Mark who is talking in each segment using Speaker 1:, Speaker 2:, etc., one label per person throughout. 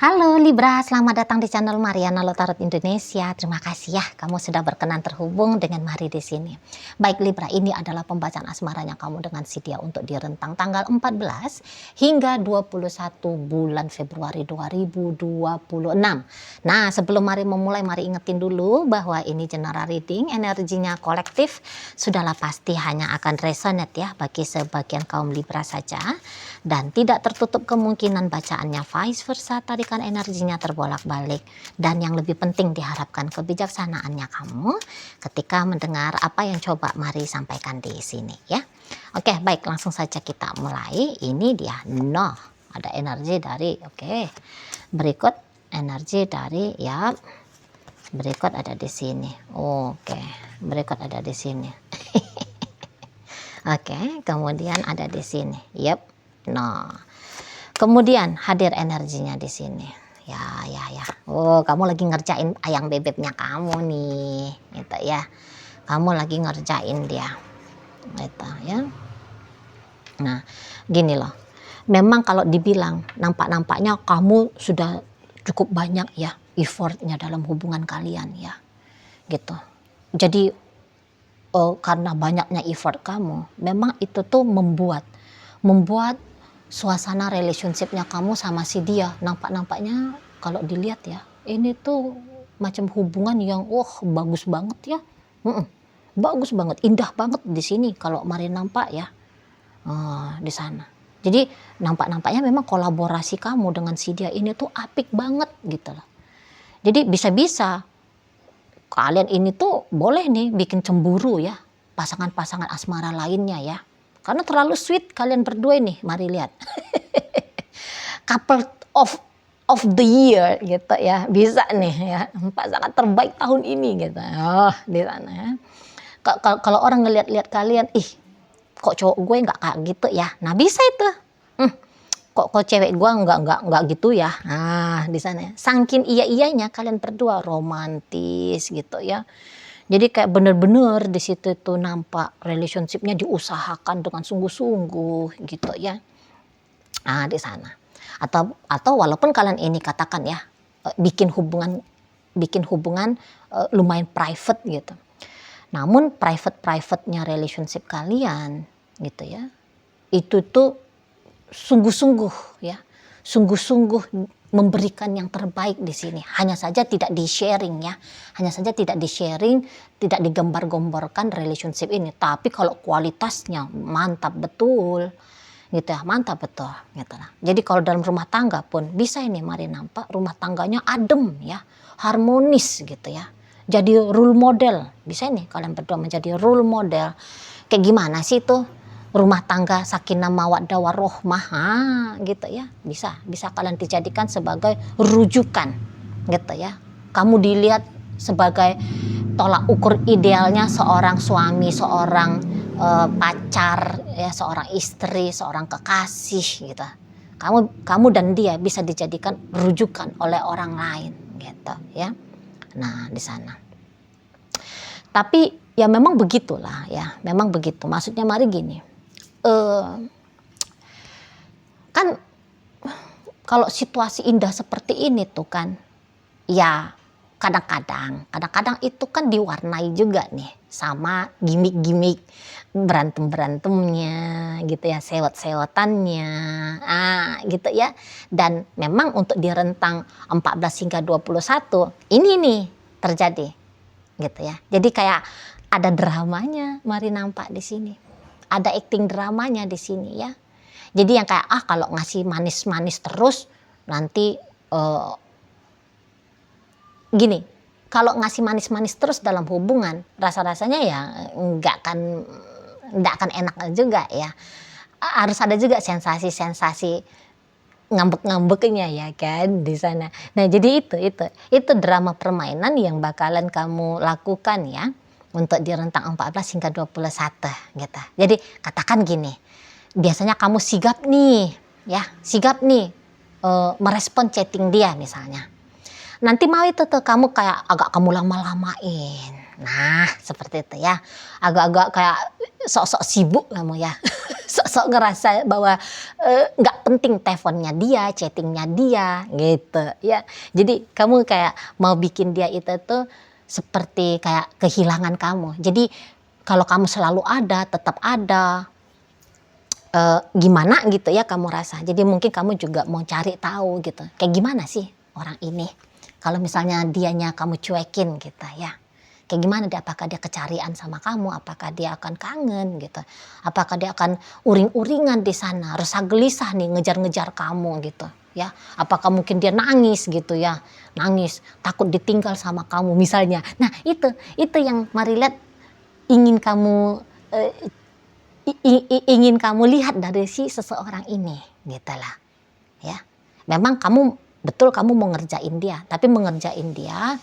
Speaker 1: Halo Libra, selamat datang di channel Mariana Lotarot Indonesia. Terima kasih ya kamu sudah berkenan terhubung dengan Mari di sini. Baik Libra, ini adalah pembacaan asmaranya kamu dengan si dia untuk di rentang tanggal 14 hingga 21 bulan Februari 2026. Nah, sebelum Mari memulai, mari ingetin dulu bahwa ini general reading, energinya kolektif. Sudahlah pasti hanya akan resonate ya bagi sebagian kaum Libra saja. Dan tidak tertutup kemungkinan bacaannya vice versa, tarikan energinya terbolak-balik. Dan yang lebih penting diharapkan kebijaksanaannya kamu ketika mendengar apa yang coba Mari sampaikan di sini ya. Oke, baik, langsung saja kita mulai. Ini dia ada energi dari berikut energi dari berikut ada di sini. Berikut ada di sini. Kemudian ada di sini. Kemudian hadir energinya di sini. Ya. Kamu lagi ngerjain ayam bebeknya kamu nih, gitu ya. Kamu lagi ngerjain dia, gitu ya. Nah, gini loh. Memang kalau dibilang nampak-nampaknya kamu sudah cukup banyak ya effortnya dalam hubungan kalian ya, gitu. Jadi karena banyaknya effort kamu, memang itu tuh membuat suasana relationshipnya kamu sama si dia nampak-nampaknya kalau dilihat ya, ini tuh macam hubungan yang bagus banget ya. Bagus banget, indah banget di sini kalau Mari nampak ya. Di sana. Jadi nampak-nampaknya memang kolaborasi kamu dengan si dia ini tuh apik banget gitu loh. Jadi bisa-bisa kalian ini tuh boleh nih bikin cemburu ya pasangan-pasangan asmara lainnya ya. Karena terlalu sweet kalian berdua nih, Mari lihat. Couple of the year gitu ya, bisa nih ya, pasangan terbaik tahun ini gitu. Di sana ya. Kalau orang ngelihat-lihat kalian, kok cowok gue nggak kayak gitu ya. Nah, bisa itu. Kok cewek gue nggak gitu ya. Nah, di sana ya. Saking iya-iyanya kalian berdua romantis gitu ya. Jadi kayak bener-bener di situ tuh nampak relationshipnya diusahakan dengan sungguh-sungguh gitu ya. Di sana. Atau walaupun kalian ini katakan ya bikin hubungan lumayan private gitu. Namun private-nya relationship kalian gitu ya. Itu tuh sungguh-sungguh ya. Sungguh-sungguh memberikan yang terbaik di sini. Hanya saja tidak di-sharing ya. Hanya saja tidak di-sharing, tidak digambar-gambarkan relationship ini. Tapi kalau kualitasnya mantap betul. Gitu ya, mantap betul gitu lah. Jadi kalau dalam rumah tangga pun bisa ini Mari nampak rumah tangganya adem ya, harmonis gitu ya. Jadi role model. Bisa nih kalian berdua menjadi role model. Kayak gimana sih tuh rumah tangga sakinah mawaddah warohmah, gitu ya. Bisa kalian dijadikan sebagai rujukan gitu ya. Kamu dilihat sebagai tolak ukur idealnya seorang suami, seorang pacar ya, seorang istri, seorang kekasih gitu. Kamu dan dia bisa dijadikan rujukan oleh orang lain gitu ya. Nah, di sana. Tapi ya memang begitulah ya, memang begitu. Maksudnya Mari gini. Kan kalau situasi indah seperti ini tuh kan ya kadang-kadang itu kan diwarnai juga nih sama gimmick-gimmick berantem-berantemnya gitu ya, sewot-sewotannya gitu ya. Dan memang untuk di rentang 14 hingga 21 ini nih terjadi gitu ya. Jadi kayak ada dramanya Mari nampak di sini. Ada acting dramanya di sini ya. Jadi yang kayak kalau ngasih manis-manis terus nanti gini, kalau ngasih manis-manis terus dalam hubungan, rasa-rasanya ya nggak akan enak juga ya. Harus ada juga sensasi-sensasi ngambek-ngambeknya ya kan di sana. Nah, jadi itu drama permainan yang bakalan kamu lakukan ya untuk di rentang 14 hingga 21 gitu. Jadi katakan gini, biasanya kamu sigap nih merespon chatting dia misalnya. Nanti mau itu tuh kamu kayak agak kamu lama-lamain Nah, seperti itu ya. Agak-agak kayak sok-sok sibuk kamu ya. Sok-sok ngerasa bahwa nggak penting teleponnya dia, chattingnya dia, gitu ya. Jadi kamu kayak mau bikin dia itu tuh seperti kayak kehilangan kamu. Jadi kalau kamu selalu ada, tetap ada, gimana gitu ya kamu rasa. Jadi mungkin kamu juga mau cari tahu gitu. Kayak gimana sih orang ini? Kalau misalnya dianya kamu cuekin gitu ya. Kayak gimana dia, apakah dia kecarian sama kamu, apakah dia akan kangen gitu, apakah dia akan uring-uringan di sana, resah gelisah nih ngejar-ngejar kamu gitu ya, apakah mungkin dia nangis gitu ya, nangis takut ditinggal sama kamu misalnya. Nah itu yang Marilet ingin kamu ingin kamu lihat dari si seseorang ini gitu lah ya. Memang kamu betul kamu mau ngerjain dia, tapi mengerjain dia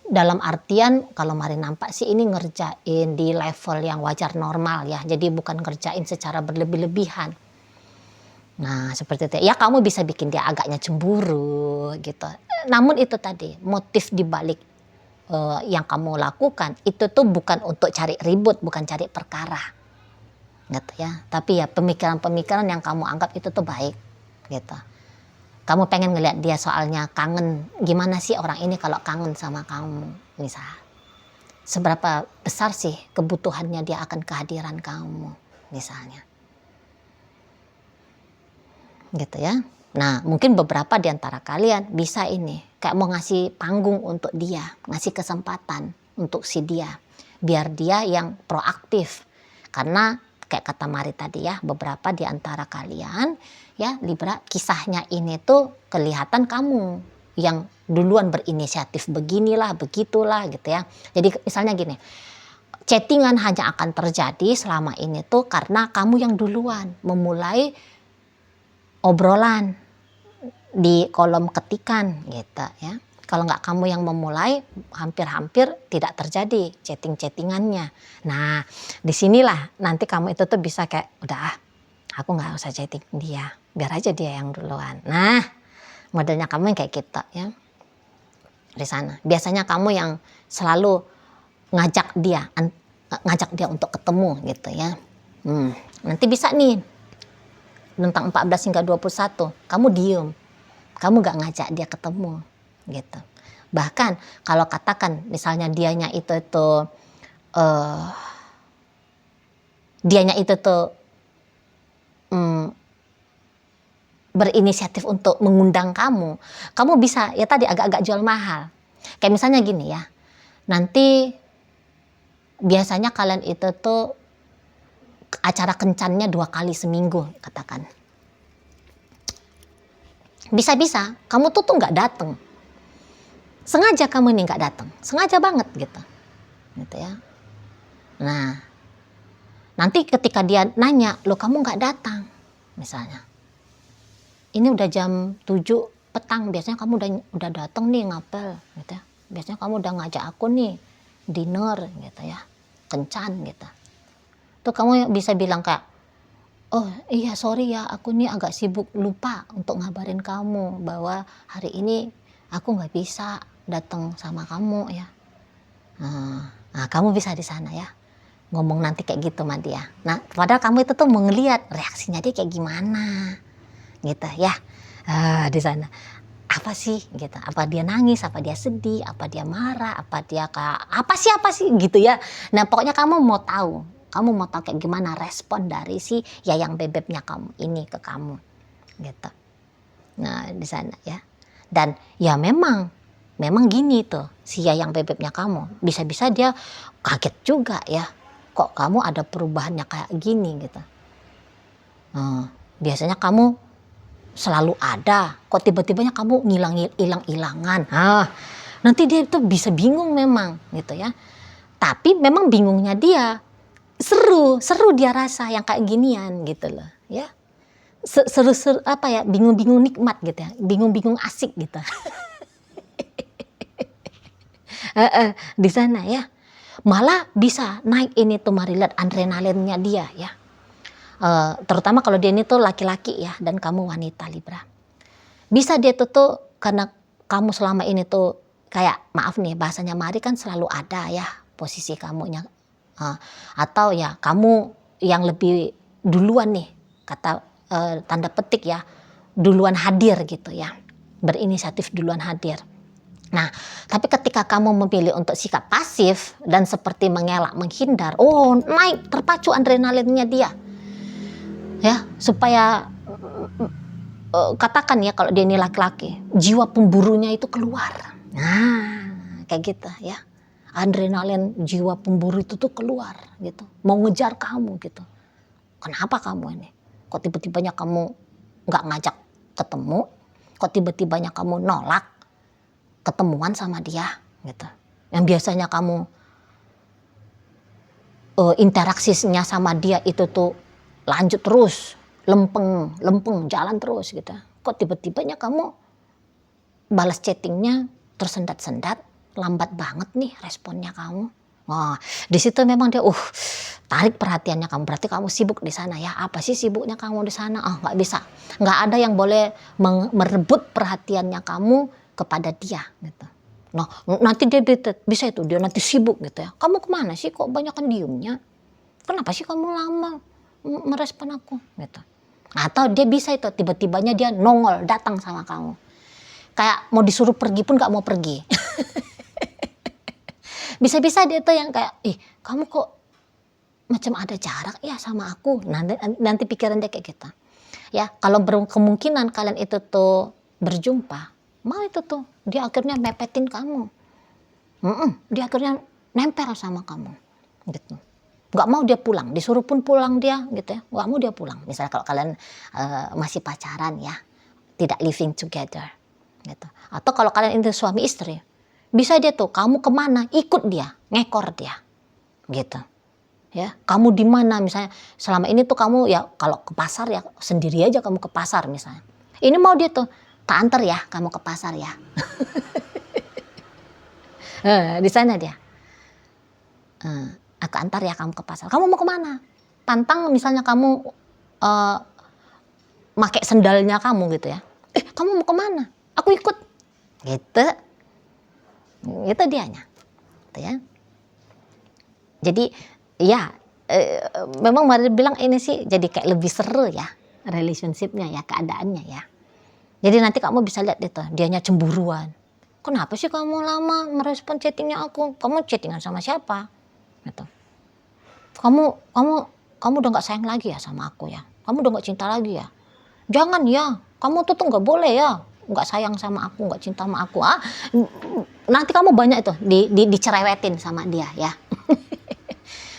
Speaker 1: dalam artian kalau Mari nampak sih ini ngerjain di level yang wajar normal ya. Jadi bukan ngerjain secara berlebih-lebihan. Nah seperti itu ya, kamu bisa bikin dia agaknya cemburu gitu. Namun itu tadi motif dibalik yang kamu lakukan itu tuh bukan untuk cari ribut, bukan cari perkara gitu ya. Tapi ya pemikiran-pemikiran yang kamu anggap itu tuh baik gitu. Kamu pengen ngeliat dia soalnya kangen, gimana sih orang ini kalau kangen sama kamu misal. Seberapa besar sih kebutuhannya dia akan kehadiran kamu misalnya. Gitu ya. Nah mungkin beberapa di antara kalian bisa ini kayak mau ngasih panggung untuk dia, ngasih kesempatan untuk si dia. Biar dia yang proaktif. Karena kayak kata Mari tadi ya, beberapa di antara kalian ya Libra, kisahnya ini tuh kelihatan kamu yang duluan berinisiatif beginilah, begitulah gitu ya. Jadi misalnya gini, chattingan hanya akan terjadi selama ini tuh karena kamu yang duluan memulai obrolan di kolom ketikan gitu ya. Kalau nggak kamu yang memulai, hampir-hampir tidak terjadi chatting-chattingannya. Nah, disinilah nanti kamu itu tuh bisa kayak, udah aku nggak usah chatting dia, biar aja dia yang duluan. Nah, modelnya kamu yang kayak kita ya, di sana. Biasanya kamu yang selalu ngajak dia untuk ketemu gitu ya. Nanti bisa nih, tentang 14 hingga 21, kamu diem, kamu nggak ngajak dia ketemu gitu. Bahkan kalau katakan misalnya dianya itu berinisiatif untuk mengundang kamu bisa ya tadi agak-agak jual mahal. Kayak misalnya gini ya, nanti biasanya kalian itu tuh acara kencannya 2 kali seminggu katakan. Bisa-bisa kamu tuh nggak datang. Sengaja kamu ini nggak datang, sengaja banget gitu ya. Nah, nanti ketika dia nanya, lo kamu nggak datang, misalnya. Ini udah jam 7 petang, biasanya kamu udah datang nih ngapel, gitu ya. Biasanya kamu udah ngajak aku nih dinner, gitu ya, kencan, gitu. Tuh kamu bisa bilang kayak, oh iya sorry ya, aku nih agak sibuk, lupa untuk ngabarin kamu bahwa hari ini aku nggak bisa datang sama kamu ya. Nah, kamu bisa di sana ya ngomong nanti kayak gitu sama dia. Nah, padahal kamu itu tuh mau ngeliat reaksinya dia kayak gimana, gitu ya. Di sana apa sih gitu? Apa dia nangis? Apa dia sedih? Apa dia marah? Apa dia kayak apa sih gitu ya? Nah, pokoknya kamu mau tahu kayak gimana respon dari si yayang bebeknya kamu ini ke kamu, gitu. Nah, di sana ya. Dan ya memang gini tuh si yayang bebeknya kamu, bisa-bisa dia kaget juga ya, kok kamu ada perubahannya kayak gini gitu. Biasanya kamu selalu ada, kok tiba-tibanya kamu hilang-hilangan. Nanti dia itu bisa bingung memang gitu ya. Tapi memang bingungnya dia seru dia rasa yang kayak ginian gitu loh ya. Seru apa ya, bingung-bingung nikmat gitu ya, bingung-bingung asik gitu. Di sana ya, malah bisa naik ini tuh Mari lihat adrenalinnya dia ya. Terutama kalau dia ini tuh laki-laki ya dan kamu wanita Libra. Bisa dia tuh karena kamu selama ini tuh kayak maaf nih, bahasanya mari kan selalu ada ya posisi kamunya. Atau ya kamu yang lebih duluan nih, kata tanda petik ya, duluan hadir gitu ya, berinisiatif duluan hadir. Nah, tapi ketika kamu memilih untuk sikap pasif dan seperti mengelak, menghindar, naik terpacu adrenalinnya dia. Ya, supaya katakan ya kalau dia ini laki-laki, jiwa pemburunya itu keluar. Nah, kayak gitu ya. Adrenalin jiwa pemburu itu tuh keluar gitu. Mau ngejar kamu gitu. Kenapa kamu ini? Kok tiba-tibanya kamu nggak ngajak ketemu? Kok tiba-tibanya kamu nolak ketemuan sama dia gitu. Yang biasanya kamu interaksinya sama dia itu tuh lanjut terus, lempeng jalan terus gitu. Kok tiba-tibanya kamu balas chattingnya tersendat-sendat, lambat banget nih responnya kamu. Wah, di situ memang dia tarik perhatiannya kamu. Berarti kamu sibuk di sana ya. Apa sih sibuknya kamu di sana? Nggak bisa. Nggak ada yang boleh merebut perhatiannya kamu kepada dia gitu. Nah, nanti dia bisa itu dia nanti sibuk gitu ya. Kamu kemana sih? Kok banyak diemnya? Kenapa sih kamu lama merespon aku gitu? Atau dia bisa itu tiba-tibanya dia nongol datang sama kamu. Kayak mau disuruh pergi pun nggak mau pergi. Bisa-bisa dia tuh yang kayak, kamu kok macam ada jarak ya sama aku. Nanti pikiran dia kayak gitu. Ya, kalau berkemungkinan kalian itu tuh berjumpa, mau itu tuh dia akhirnya mepetin kamu. Dia akhirnya nempel sama kamu gitu. Nggak mau dia pulang, disuruh pun pulang dia gitu ya, nggak mau dia pulang. Misalnya kalau kalian masih pacaran ya, tidak living together gitu. Atau kalau kalian itu suami istri, bisa dia tuh kamu kemana ikut dia, ngekor dia gitu ya. Kamu di mana misalnya selama ini tuh kamu ya kalau ke pasar ya sendiri aja kamu ke pasar misalnya. Ini mau dia tuh tak antar ya kamu ke pasar ya. Di sana dia. Aku antar ya kamu ke pasar. Kamu mau kemana? Tantang misalnya kamu pakai sendalnya kamu gitu ya. Kamu mau kemana? Aku ikut. Gitu. Itu dianya. Gitu ya. Jadi ya memang Mari bilang ini sih jadi kayak lebih seru ya relationship-nya ya, keadaannya ya. Jadi nanti kamu bisa lihat itu, dianya cemburuan. Kenapa sih kamu lama merespon chattingnya aku? Kamu chattingan sama siapa? Gitu. Kamu udah nggak sayang lagi ya sama aku ya? Kamu udah nggak cinta lagi ya? Jangan ya, kamu tuh nggak boleh ya, nggak sayang sama aku, nggak cinta sama aku. Nanti kamu banyak itu dicerewetin sama dia ya.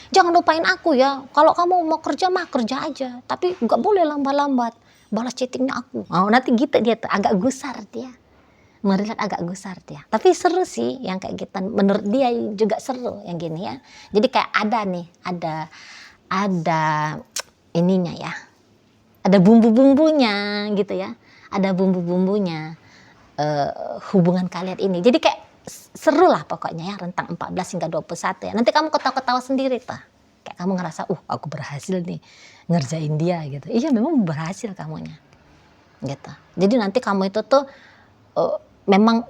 Speaker 1: Jangan lupain aku ya. Kalau kamu mau kerja mah kerja aja, tapi nggak boleh lambat-lambat balas chattingnya aku. Nanti gitu dia tuh agak gusar dia. Melihat agak gusar dia. Tapi seru sih yang kayak gitu. Menurut dia juga seru yang gini ya. Jadi kayak ada nih, ada ininya ya. Ada bumbu-bumbunya gitu ya. Ada bumbu-bumbunya hubungan kalian ini. Jadi kayak seru lah pokoknya ya, rentang 14 hingga 21 ya. Nanti kamu ketawa-ketawa sendiri tuh. Kayak kamu ngerasa, aku berhasil nih ngerjain dia gitu. Iya memang berhasil kamunya. Gitu. Jadi nanti kamu itu tuh memang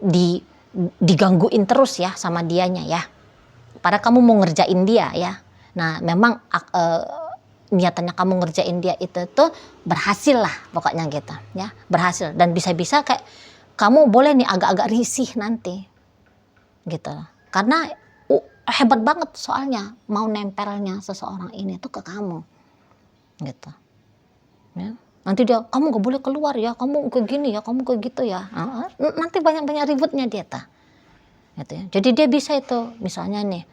Speaker 1: digangguin terus ya sama dianya ya. Padahal kamu mau ngerjain dia ya. Nah memang niatannya kamu ngerjain dia itu tuh berhasil lah pokoknya gitu ya. Berhasil dan bisa-bisa kayak kamu boleh nih agak-agak risih nanti gitu. Karena hebat banget soalnya mau nempelnya seseorang ini tuh ke kamu gitu ya. Nanti dia, kamu gak boleh keluar ya, kamu kayak gini ya, kamu kayak gitu ya. Nanti banyak-banyak ributnya dia gitu ya. Jadi dia bisa itu misalnya nih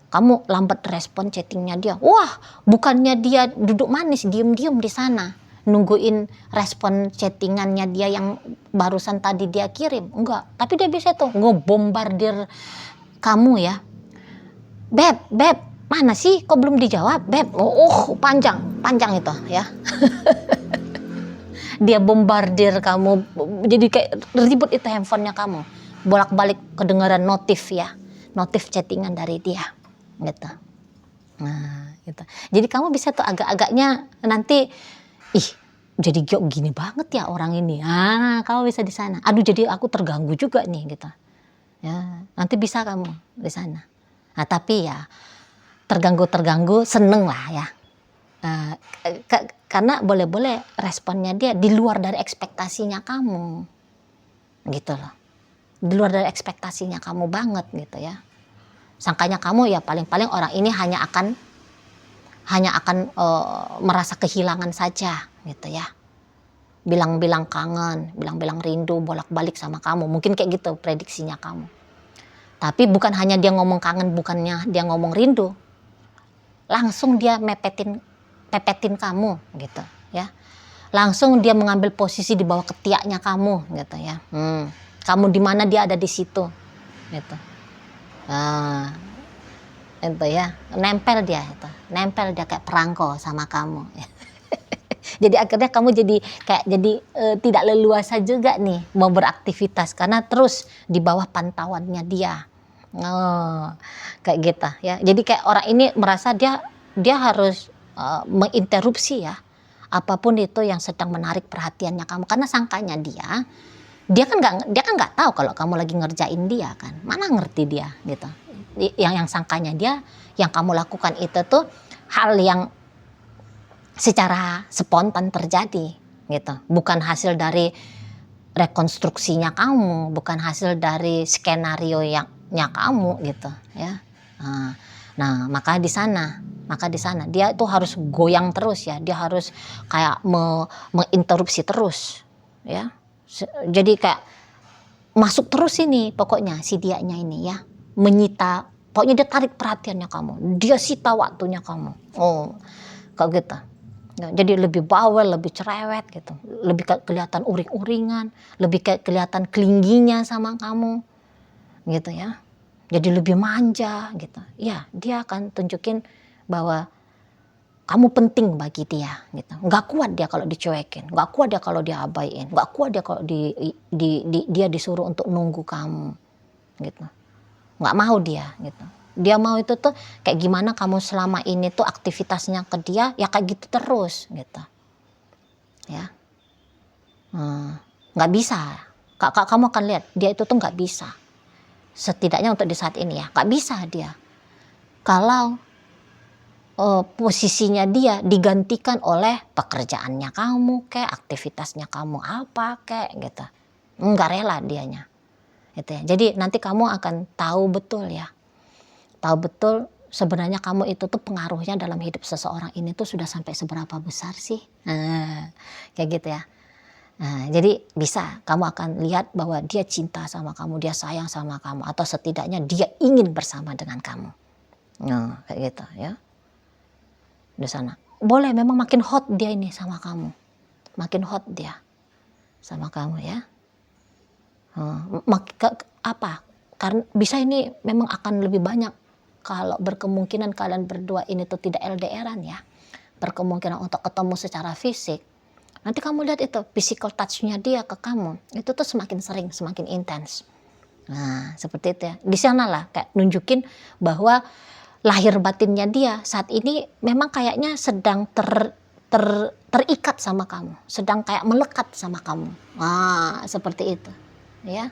Speaker 1: kamu lambat respon chattingnya dia, wah bukannya dia duduk manis diem-diem di sana nungguin respon chattingannya dia yang barusan tadi dia kirim, enggak, tapi dia bisa tuh ngebombardir kamu ya. Beb mana sih kok belum dijawab beb, panjang itu ya. Dia bombardir kamu, jadi kayak ribut itu handphonenya kamu, bolak-balik kedengaran notif chattingan dari dia gitu. Nah gitu. Jadi kamu bisa tuh agak-agaknya nanti jadi gini banget ya orang ini. Kamu bisa di sana. Aduh jadi aku terganggu juga nih gitu. Ya, nanti bisa kamu di sana. Nah, tapi ya terganggu seneng lah ya. Karena boleh-boleh responnya dia di luar dari ekspektasinya kamu, gitu loh. Di luar dari ekspektasinya kamu banget gitu ya. Sangkanya kamu ya paling-paling orang ini hanya akan merasa kehilangan saja gitu ya. Bilang-bilang kangen, bilang-bilang rindu, bolak-balik sama kamu. Mungkin kayak gitu prediksinya kamu. Tapi bukan hanya dia ngomong kangen, bukannya dia ngomong rindu. Langsung dia pepetin kamu gitu ya. Langsung dia mengambil posisi di bawah ketiaknya kamu gitu ya. Kamu di mana dia ada di situ gitu. Nah, itu ya, nempel dia kayak perangko sama kamu. Jadi akhirnya kamu jadi tidak leluasa juga nih mau beraktivitas karena terus di bawah pantauannya dia. Kayak gitu ya. Jadi kayak orang ini merasa dia harus menginterupsi ya apapun itu yang sedang menarik perhatiannya kamu, karena sangkanya dia kan nggak tahu kalau kamu lagi ngerjain dia kan, mana ngerti dia gitu. Yang sangkanya dia yang kamu lakukan itu tuh hal yang secara spontan terjadi gitu, bukan hasil dari rekonstruksinya kamu, bukan hasil dari skenario nya kamu gitu ya. Nah maka di sana dia itu harus goyang terus ya, dia harus kayak menginterupsi terus ya. Jadi kayak masuk terus ini pokoknya si dianya ini ya, menyita, pokoknya dia tarik perhatiannya kamu, dia sita waktunya kamu. Kayak gitu. Ya, jadi lebih bawel, lebih cerewet gitu, lebih kelihatan uring-uringan, lebih kelihatan kelingginya sama kamu gitu ya. Jadi lebih manja gitu. Ya, dia akan tunjukin bahwa kamu penting bagi dia gitu. Nggak kuat dia kalau dicuekin, nggak kuat dia kalau dia abaiin, nggak kuat dia kalau dia disuruh untuk nunggu kamu gitu. Nggak mau dia gitu. Dia mau itu tuh kayak gimana kamu selama ini tuh aktivitasnya ke dia ya kayak gitu terus gitu ya. Nggak bisa, kamu akan lihat dia itu tuh nggak bisa, setidaknya untuk di saat ini ya nggak bisa dia kalau posisinya dia digantikan oleh pekerjaannya kamu kayak aktivitasnya kamu apa kayak gitu. Nggak rela dianya gitu ya. Jadi nanti kamu akan tahu betul sebenarnya kamu itu tuh pengaruhnya dalam hidup seseorang ini tuh sudah sampai seberapa besar sih. Kayak gitu ya. Jadi bisa kamu akan lihat bahwa dia cinta sama kamu, dia sayang sama kamu, atau setidaknya dia ingin bersama dengan kamu. Kayak gitu ya. Di sana boleh memang makin hot dia ini sama kamu, makin hot dia sama kamu ya. Karena bisa ini memang akan lebih banyak kalau berkemungkinan kalian berdua ini tuh tidak LDR-an ya, berkemungkinan untuk ketemu secara fisik. Nanti kamu lihat itu physical touch-nya dia ke kamu itu tuh semakin sering, semakin intens. Nah seperti itu ya. Di sanalah kayak nunjukin bahwa lahir batinnya dia saat ini memang kayaknya sedang terikat sama kamu, sedang kayak melekat sama kamu. Seperti itu ya.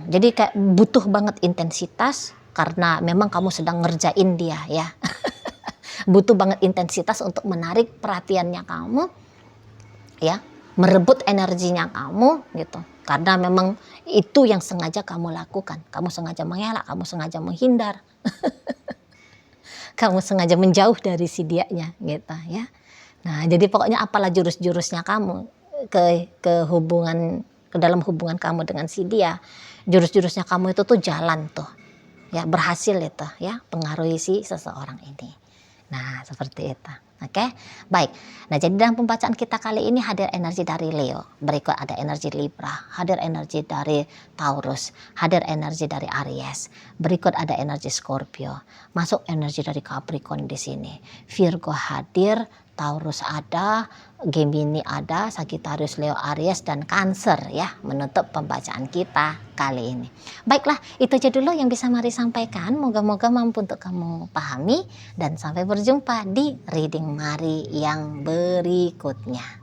Speaker 1: Jadi kayak butuh banget intensitas karena memang kamu sedang ngerjain dia ya. Butuh banget intensitas untuk menarik perhatiannya kamu ya, merebut energinya kamu gitu. Karena memang itu yang sengaja kamu lakukan. Kamu sengaja mengelak, kamu sengaja menghindar. Kamu sengaja menjauh dari si dianya gitu ya. Nah, jadi pokoknya apalah jurus-jurusnya kamu ke dalam hubungan kamu dengan si dia. Jurus-jurusnya kamu itu tuh jalan tuh. Ya, berhasil itu ya, pengaruhi si seseorang ini. Nah, seperti itu. Oke, baik. Nah, jadi dalam pembacaan kita kali ini hadir energi dari Leo. Berikut ada energi Libra, hadir energi dari Taurus, hadir energi dari Aries. Berikut ada energi Scorpio, masuk energi dari Capricorn di sini. Virgo hadir, Taurus ada, Gemini ada, Sagittarius, Leo, Aries, dan Cancer ya, menutup pembacaan kita kali ini. Baiklah, itu aja dulu yang bisa Mari sampaikan. Moga-moga mampu untuk kamu pahami, dan sampai berjumpa di reading Mari yang berikutnya.